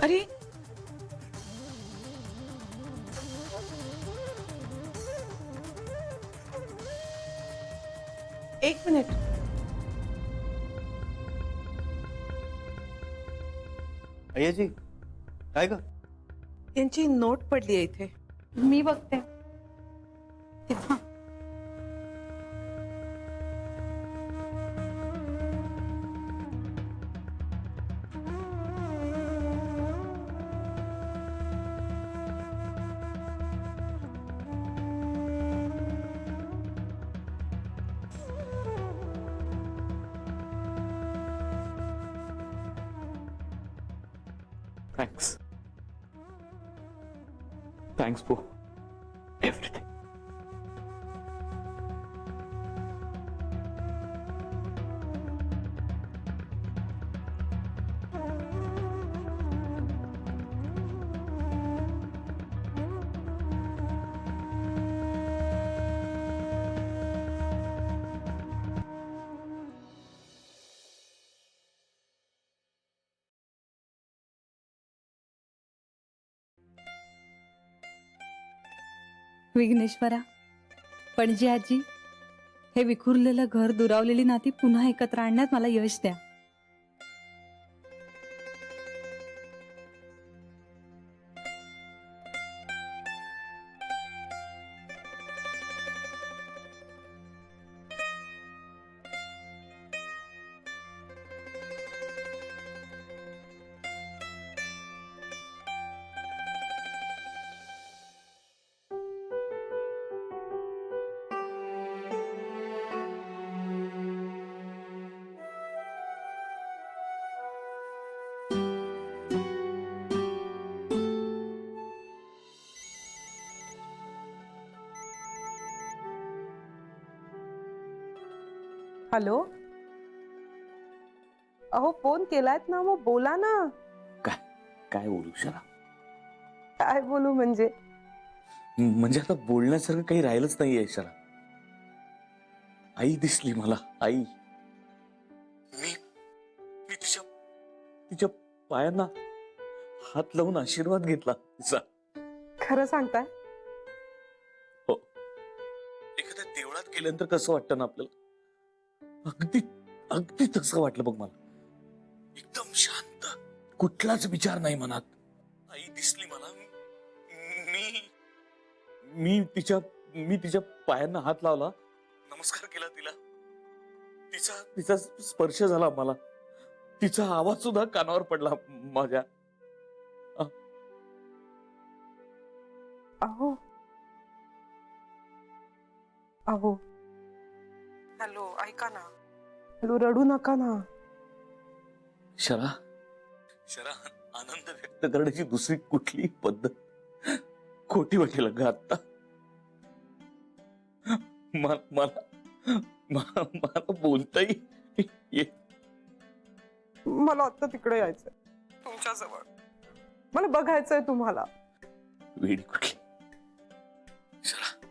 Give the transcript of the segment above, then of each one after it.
अरे एक मिनिट. अय्याजी काय ग? त्यांची नोट पडली आहे इथे. मी बघते. Thanks. Thanks for everything. Vighneshwara, पणजी आजी, हे विखुरलेलं घर, दुरावलेली नाती पुन्हा एकत्र आणण्यात मला यश द्या. हॅलो. अहो फोन केलायत ना, मग बोला ना. काय काय बोलू शरा? काय बोलू म्हणजे? म्हणजे आता बोलण्यासारखं काही राहिलंच नाहीये शरा. आई दिसली मला. आई. मी मी तिच्या तिच्या पायांना हात लावून आशीर्वाद घेतला तिचा. खरं सांगताय? हो. एखाद्या देवळात गेल्यानंतर कसं वाटतं ना आपल्याला, अगदी अगदी तसं वाटलं बघ मला. एकदम शांत, कुठलाच विचार नाही मनात. आई दिसली मला. मी मी तिच्या पायांना हात लावला, नमस्कार केला तिला. तिचा तिचा स्पर्श झाला मला. तिचा आवाज सुद्धा कानावर पडला माझ्या. अहो अहो हॅलो, ऐका ना. हॅलो, रडू नका ना. शरा शरा आनंद व्यक्त करण्याची दुसरी कुठली पद्धत खोटी वाटेल ग आता. मला बोलताही मला आता तिकडे यायचंय, तुमच्या जवळ. मला बघायचंय तुम्हाला. वेडी कुठली शरा.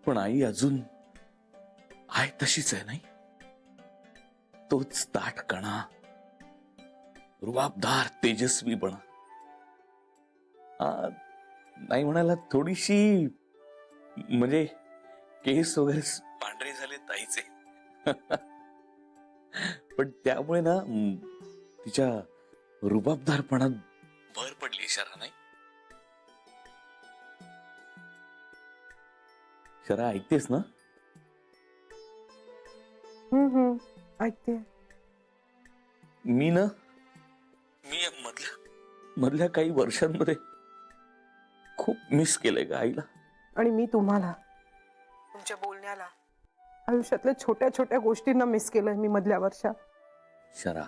पण आई अजून आहे तशीच आहे नाही? तोच ताठकणा, रुबाबदार, तेजस्वीपणा. नाही म्हणायला थोडीशी म्हणजे केस वगैरे पांढरे झाले ताईचे. पण त्यामुळे ना तिच्या रुबाबदारपणात भर पडली शरा नाही? शरा ऐकतेस ना? ऐकते. मी या मधल्या काही वर्षांमध्ये खूप मिस केलंय ग आईला. आणि मी तुम्हाला, तुमच्या बोलण्याला, आयुष्यातल्या छोट्या छोट्या गोष्टींना मिस केलंय मी मधल्या वर्षात. शरा,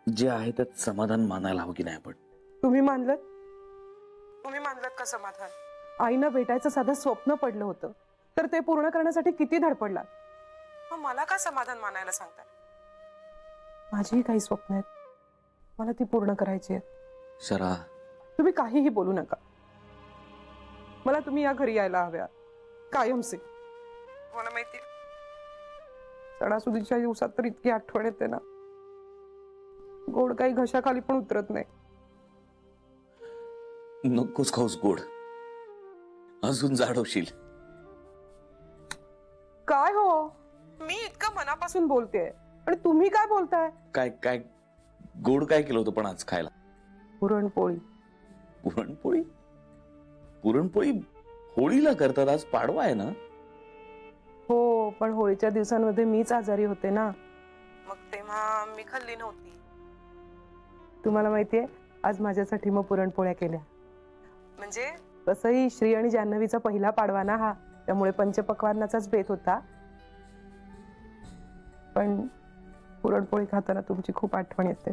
जे आहे त्यात समाधान मानायला हवं की नाही आपण? तुम्ही मानलं का समाधान? आईनं भेटायचं साधं स्वप्न पडलं होतं, तर ते पूर्ण करण्यासाठी किती धडपडला. मग मला का समाधान मानायला सांगताय? माझीही काही स्वप्न आहेत, मला ती पूर्ण करायची आहेत. शरा, तुम्ही काहीही बोलू नका. मला तुम्ही या घरी यायला हव्या कायमचे. मला माहिती, सणासुदीच्या दिवसात तर इतकी आठवण येते ना. गोड काही घशाखाली पण उतरत नाही. नकोच खाऊस गोड, अजून जाड होशील. काय हो, मी इतकं मनापासून बोलतेय आणि तुम्ही काय बोलताय? काय काय गोड काय केलं होतं पण आज खायला? पुरणपोळी. पुरणपोळी? पुरणपोळी होळीला करतात, आज पाडवा आहे ना? हो, पण होळीच्या दिवसांमध्ये मीच आजारी होते ना, मग तेव्हा मी खाल्ली नव्हती. तुम्हाला माहितीये, आज माझ्यासाठी मग पुरणपोळ्या केल्या. म्हणजे तसंही श्री आणि जान्हवीचा पहिला पाडवा ना हा, त्यामुळे पंचपक्वान्नाचाच बेत होता. पण पुरणपोळी खाताना तुमची खूप आठवण येते.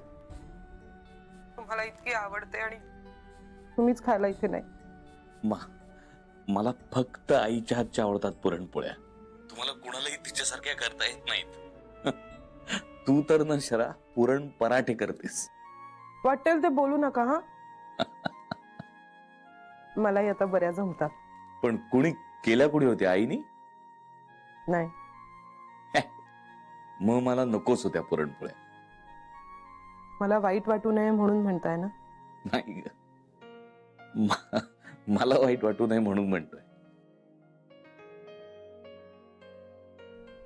तुम्हाला इतकी आवडते आणि तुम्हीच खायला इथे नाही. मला फक्त आईच्या हातच्या आवडतात पुरणपोळ्या. तुम्हाला कुणालाही तिच्यासारख्या करता येत नाहीत. तू तर न शरा पुरण पराठे करतेस. वाटेल ते बोलू नका हा. मलाही आता बऱ्या जमतात. पण कुणी केल्या कुणी होत्या, आईनी? नाही. मग मला नकोच होत्या पुरणपोळ्या. मला वाईट वाटू नये म्हणून म्हणताय ना? नाही ग, मला वाईट वाटू नये म्हणून म्हणतोय.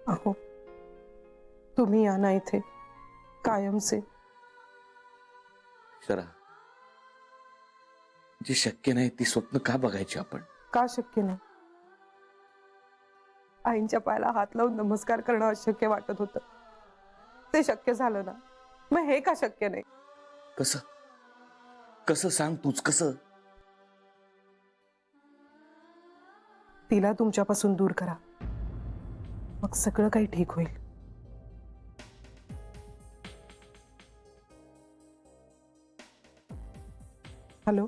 अहो, तुम्ही या ना इथे कायमचे. शरा, जी शक्य नाही ती स्वप्न का बघायची आपण? का शक्य नाही? आईंच्या पायाला हात लावून नमस्कार करणं अशक्य वाटत होतं, ते शक्य झालं ना. मग हे का शक्य नाही? कसं कसं सांग तूच, कसं? तिला तुमच्यापासून दूर करा, मग सगळं काही ठीक होईल. हॅलो,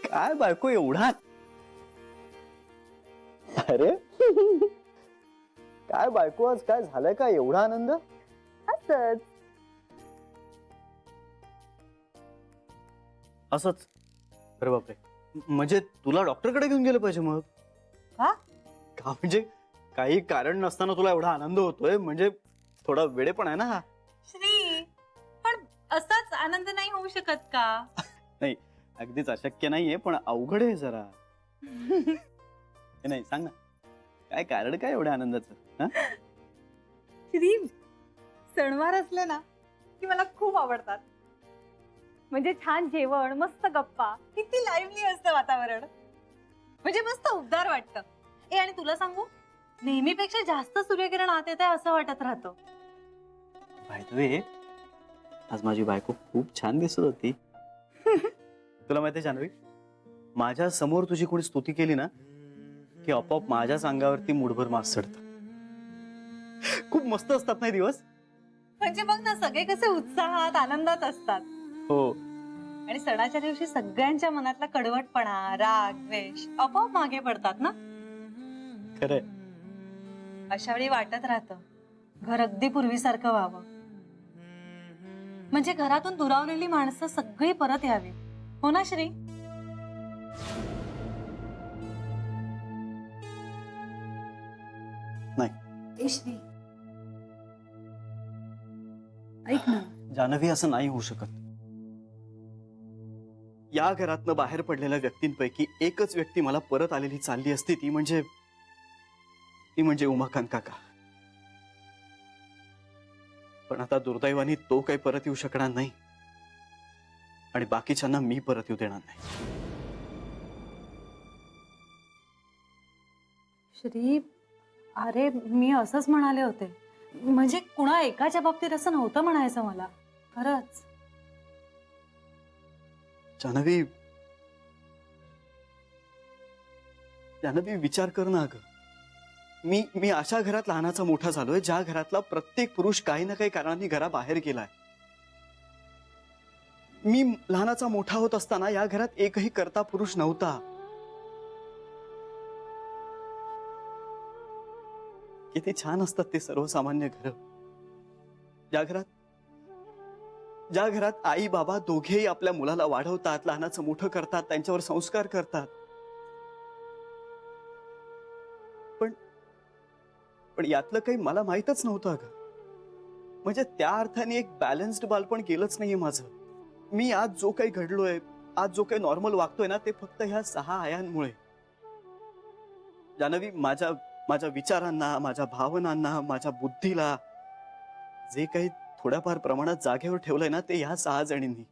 काय बायको एवढा? अरे काय बायको, आज काय झालंय? का एवढा आनंद? असंच. असंच? अरे बापरे, म्हणजे तुला डॉक्टरकडे घेऊन गेलं पाहिजे मग. का? का म्हणजे काही कारण नसताना तुला एवढा आनंद होतोय म्हणजे थोडा वेडेपण आहे ना हा. श्री, पण असाच आनंद नाही होऊ शकत का? नाही, अगदीच अशक्य नाहीये, पण अवघड आहे जरा. नाही सांग ना, काय कारण काय एवढ्या आनंदाचं? श्री, सणवार असले ना की मला खूप आवडतात. म्हणजे छान जेवण, मस्त गप्पा, किती लाईव्हली असतं वातावरण. म्हणजे मस्त उबदार वाटतं. आणि तुला सांगू, नेहमीपेक्षा जास्त सूर्यकिरण आत येत आहे असं वाटत राहतं. बाय द वे, आज माझी बायको खूप छान दिसत होती. तुला माहिती जान्हवी, माझ्या समोर तुझी कोणी स्तुती केली ना की आपोआप माझ्याच अंगावरती मुठभर मास चढतं. खूप मस्त असतात नाही दिवस? म्हणजे बघ ना, सगळे कसे उत्साहात आनंदात असतात. हो. आणि सणाच्या दिवशी सगळ्यांच्या मनातला कडवटपणा, राग, द्वेष आपोआप मागे पडतात ना. खरंय. अशा वेळी वाटत राहतं घर अगदी पूर्वीसारखं व्हावं. म्हणजे घरातून दुरावलेली माणसं सगळी परत यावी. हो ना श्री? नाही श्री, ऐक ना, जान्हवी, असं नाही होऊ शकत. या घरातनं बाहेर पडलेल्या व्यक्तींपैकी एकच व्यक्ती मला परत आलेली चालली असती, ती म्हणजे उमाकांत काका. पण आता दुर्दैवाने तो काही परत येऊ शकणार नाही. आणि बाकीच्यांना मी परत येऊ देणार नाही. श्री, अरे मी असंच म्हणाले होते. म्हणजे कुणा एकाच्या बाबतीत असं नव्हतं म्हणायचं मला. खरंच. जान्हवी, विचार कर ना ग. मी अशा घरात लहानाचा मोठा झालोय ज्या घरातला प्रत्येक पुरुष काही ना काही कारणाने घराबाहेर गेलाय. मी लहानाचा मोठा होत असताना या घरात एकही कर्ता पुरुष नव्हता. किती छान असतात ते सर्वसामान्य घर, ज्या घरात आई बाबा दोघेही आपल्या मुलाला वाढवतात, लहानाचं मोठं करतात, त्यांच्यावर संस्कार करतात. पण यातलं काही मला माहीतच नव्हतं अगं. म्हणजे त्या अर्थाने एक बॅलन्स्ड बालपण गेलंच नाहीये माझं. मी आज जो काही घडलोय, आज जो काही नॉर्मल वागतोय ना, ते फक्त ह्या 6 आयांमुळे. जान्हवी, माझ्या विचारांना, माझ्या भावनांना, माझ्या बुद्धीला जे काही थोड्याफार प्रमाणात जागेवर ठेवलंय ना, ते ह्या 6 जणींनी.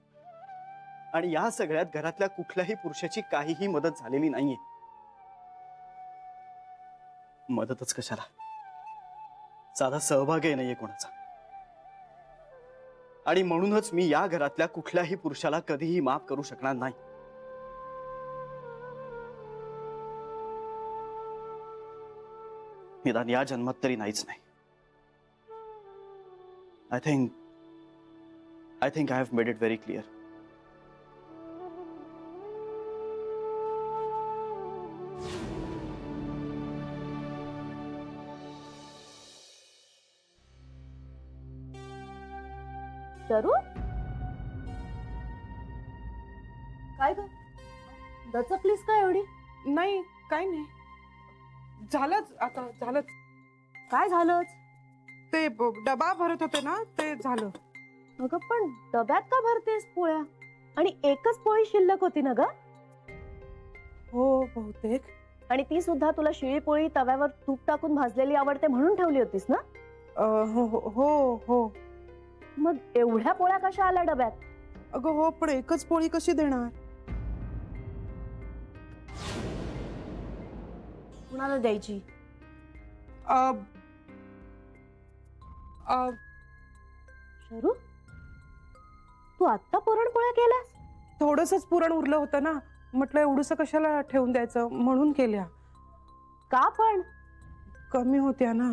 आणि या सगळ्यात घरातल्या कुठल्याही पुरुषाची काहीही मदत झालेली नाहीये. मदतच कशाला, साधा सहभागही नाहीये कोणाचा. आणि म्हणूनच मी या घरातल्या कुठल्याही पुरुषाला कधीही माफ करू शकणार नाही. निदान या जन्मात तरी नाहीच नाही. I think I have made it very clear. शरू, काय ग दचकलीस का एवढी? नाही, काय नाही, झालंच आता, झालंच. काय झालंच? ते डबा भरत होते ना, ते झालं. अगं पण डब्यात का भरतेस पोळ्या? आणि एकच पोळी शिल्लक होती ना ग? हो बहुतेक. आणि ती सुद्धा तुला शिळी पोळी तव्यावर तूप टाकून भाजलेली आवडते म्हणून ठेवली होतीस ना? हो हो हो हो. मग एवढ्या पोळ्या कशा आल्या डब्यात? अगं हो, पण एकच पोळी कशी देणार? कुणाला द्यायची? शरू, तू आत्ता पुरणपोळ्या केल्यास? थोडंसंच पुरण उरलं होतं ना, म्हटलं एवढंसं कशाला ठेवून द्यायचं म्हणून केल्या. का पण? कमी होत्या ना.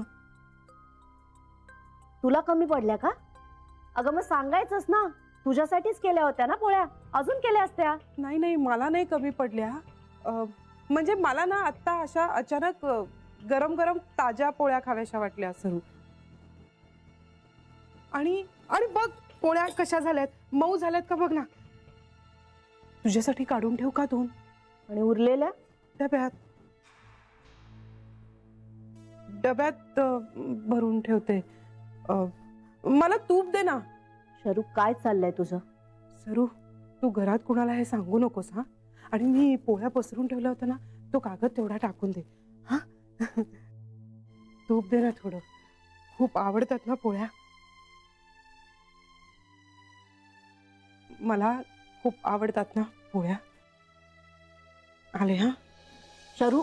तुला कमी पडल्या का? अगं मग सांगायचंच ना, तुझ्यासाठीच केल्या होत्या ना पोळ्या, अजून केल्या असत्या. नाही नाही, मला नाही कमी पडल्या. म्हणजे मला ना आता अशा अचानक गरम गरम ताज्या पोळ्या खाव्याशा वाटल्या सरू. आणि आणि बघ पोळ्या कशा झाल्यात, मऊ झाल्यात का बघ ना. तुझ्यासाठी काढून ठेव का 2? आणि उरलेल्या डब्यात भरून ठेवते. मला तूप दे ना. शरू, काय चाललंय तुझं? सरू, तू घरात कुणाला हे सांगू नकोस हा. आणि मी पोळ्या पसरून ठेवल्या होत्या ना, तो कागद तेवढा टाकून दे हा. तूप दे ना थोडं, खूप आवडतात ना पोळ्या मला, खूप आवडतात ना पोळ्या. आले हा. शरू,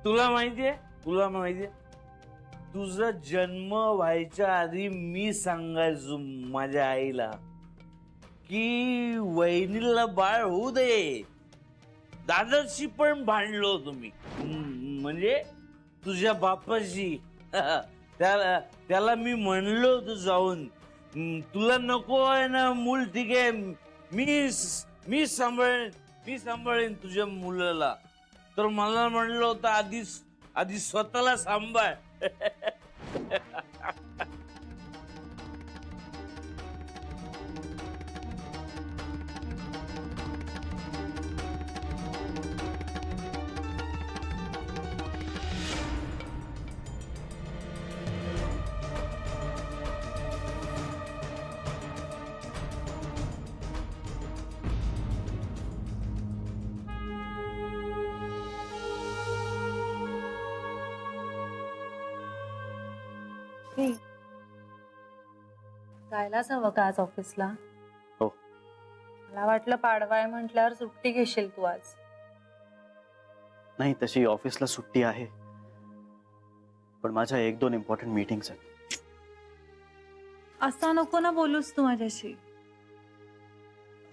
तुला माहितीये तुझा जन्म व्हायच्या आधी मी सांगायचो माझ्या आईला की वहिनीला बाळ होऊ दे. दादाशी पण भांडलो होतो मी, म्हणजे तुझ्या बापाशी. त्याला मी म्हणलो होतो जाऊन, तुला नको आहे ना मूल, ठीक आहे, मी सांभाळेन तुझ्या मुलाला. तर मला म्हणलं होतं आधी स्वतःला सांभाळ. जायलाच हवं का आज ऑफिसला? हो. मला वाटलं पाडवाय म्हटल्यावर सुट्टी घेशील तू आज. नाही, तशी ऑफिसला सुट्टी आहे, पण माझ्या 1-2 इम्पॉर्टंट मीटिंग्स आहेत. असा नको ना बोलूस तू माझ्याशी.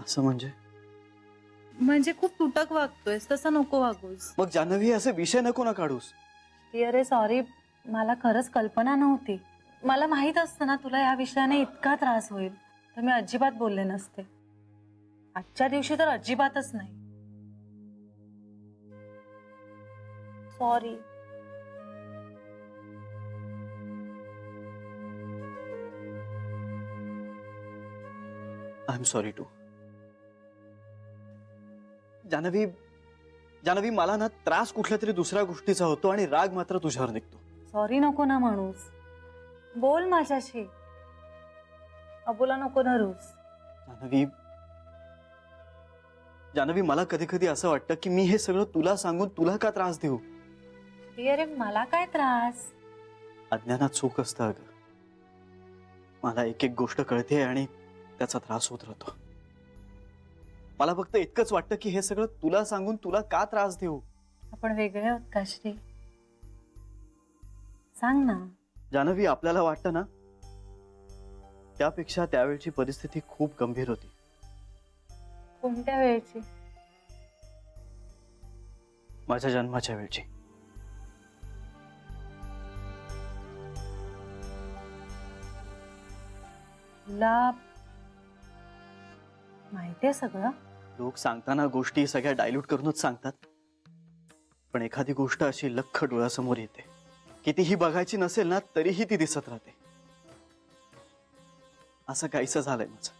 असं म्हणजे खूप तुटक वागतोयस, तसं नको वागूस. मग जान्हवी, असे विषय नको ना काढूस. अरे सॉरी, मला खरंच कल्पना नव्हती. मला माहित असतं ना तुला या विषयाने इतका त्रास होईल तर मी अजिबात बोलले नसते. आजच्या दिवशी तर अजिबातच नाही. Sorry. I am sorry too. Janhavi, मला ना त्रास कुठल्या तरी दुसऱ्या गोष्टीचा होतो आणि राग मात्र तुझ्यावर निघतो. सॉरी नको ना म्हणूस. बोल माझ्याशी. अबोला नको धरूस. जान्हवी, मला कधी कधी असं वाटतं की मी हे सगळं तुला सांगून तुला का त्रास देऊ. अरे मला काय त्रास. अज्ञानात चूक असतं अगं. मला एक एक गोष्ट कळते आणि त्याचा त्रास होत राहतो. मला फक्त इतकंच वाटतं की हे सगळं तुला सांगून तुला का त्रास देऊ. आपण वेगळे आहोत का श्री? सांग ना. जान्हवी, आपल्याला वाटतं ना त्यापेक्षा त्यावेळची परिस्थिती खूप गंभीर होती. कोणत्या वेळची? माझ्या जन्माच्या वेळची. तुला माहितीये सगळं? लोक सांगताना गोष्टी सगळ्या डायल्यूट करूनच सांगतात, पण एखादी गोष्ट अशी लख्ख डोळ्यासमोर येते, कितीही बघायची नसेल ना तरीही ती दिसत राहते. असं काहीसं झालंय माझं.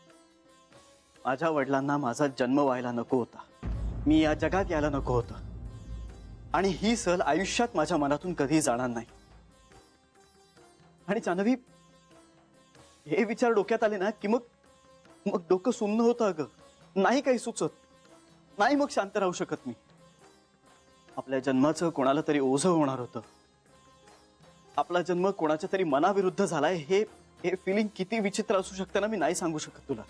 माझ्या वडिलांना माझा जन्म व्हायला नको होता. मी या जगात यायला नको होतं आणि ही सहल आयुष्यात माझ्या मनातून कधीही जाणार नाही. आणि जान्हवी, हे विचार डोक्यात आले ना की मग डोकं सुन्न होतं अगं. नाही काही सुचत. नाही मग शांत राहू शकत मी. आपल्या जन्माचं कोणाला तरी ओझं होणार होतं. आपला जन्म कोणाच्या तरी मनाविरुद्ध झालाय हे फिलिंग किती विचित्र असू शकतं ना, मी नाही सांगू शकत तुला.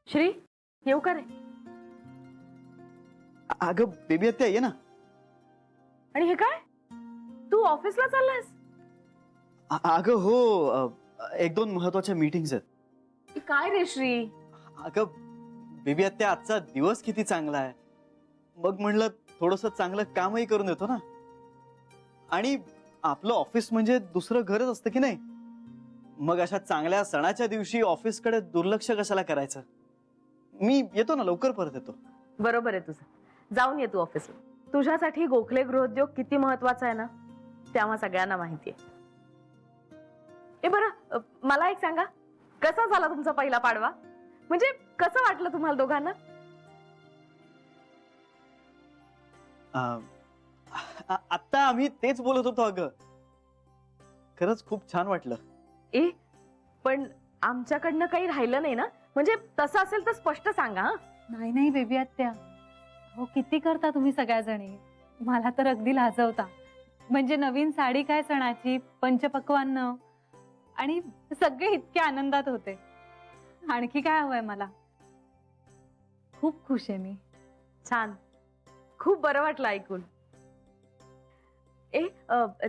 श्री, येऊ का रे? अगं बेबी आत्या, ये ना. आणि हे काय, तू ऑफिसला चाललायस? अगं हो, 1-2 महत्वाच्या मीटिंग्स आहेत. काय रे श्री? अगं बेबी आत्या, आजचा दिवस किती चांगला आहे. मग म्हणलं थोडंसं चांगलं कामही करून येतो ना. आणि आपलं ऑफिस म्हणजे दुसरं घरच असतं की नाही. मग अशा चांगल्या सणाच्या दिवशी ऑफिसकडे दुर्लक्ष कशाला करायचं. मी येतो ना, लवकर परत येतो. बरोबर आहे तुझं. जाऊन ये तू ऑफिसला. तुझ्यासाठी गोखले गृहोद्योग किती महत्वाचा आहे ना, ते आम्हा सगळ्यांना माहिती आहे. ए बरं, मला एक सांगा, कसा झाला तुमचा पहिला पाडवा? म्हणजे कसं वाटलं तुम्हाला दोघांना? आता आम्ही तेच बोलत होतो अगं. खरंच खूप छान वाटलं. ए पण आमच्याकडनं काही राहिलं नाही ना? म्हणजे तसं असेल तर स्पष्ट सांगा. हा, नाही नाही बेबी आत्या, हो किती करता तुम्ही सगळ्याजणी. मला तर अगदी लाजवता. म्हणजे नवीन साडी काय सणाची, पंचपक्वान्न, आणि सगळे इतके आनंदात होते. आणखी काय हवंय मला. खूप खुश आहे मी. छान, खूप बरं वाटलं ऐकून.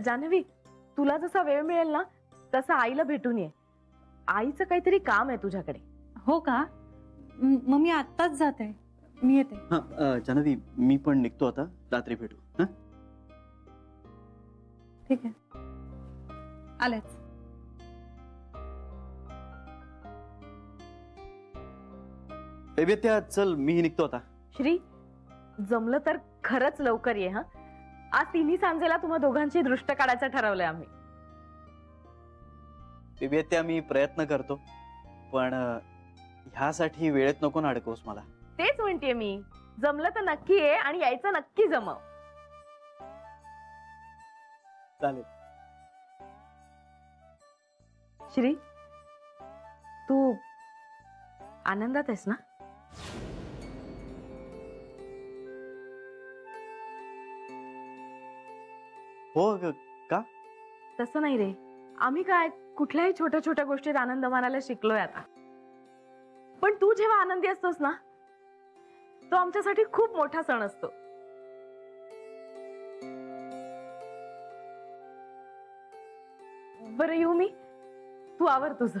जान्हवी, तुला जसा वेळ मिळेल ना तसं आईला भेटून ये. आईचं काहीतरी काम आहे तुझ्याकडे. हो का? मग मी आत्ताच जाते. मी येते. जान्हवी, मी पण निघतो आता. रात्री भेटू. हं? ठीक आहे, आलेच. बेबी त्या चल, मीही निघतो आता. श्री, जमलं तर खरंच लवकर ये. हा, आज तिन्ही सांजेला तुम्हा दोघांची दृष्ट काढायचं ठरवलंय आम्ही. बेबी त्या मी प्रयत्न करतो, पण ह्यासाठी वेळेत नको ना अडकवूस मला. तेच म्हणतेय मी, जमलं तर नक्की ये आणि यायचं नक्की जमव. चालेल. श्री, तू आनंदात आहेस ना? हो का? तसं नाही रे, आम्ही काय कुठल्याही छोट्या छोट्या गोष्टीत आनंद मानायला शिकलोय आता. पण तू जेव्हा आनंदी असतोस ना, तो आमच्यासाठी खूप मोठा सण असतो. बरं येऊ मी? तू आवर तुझं.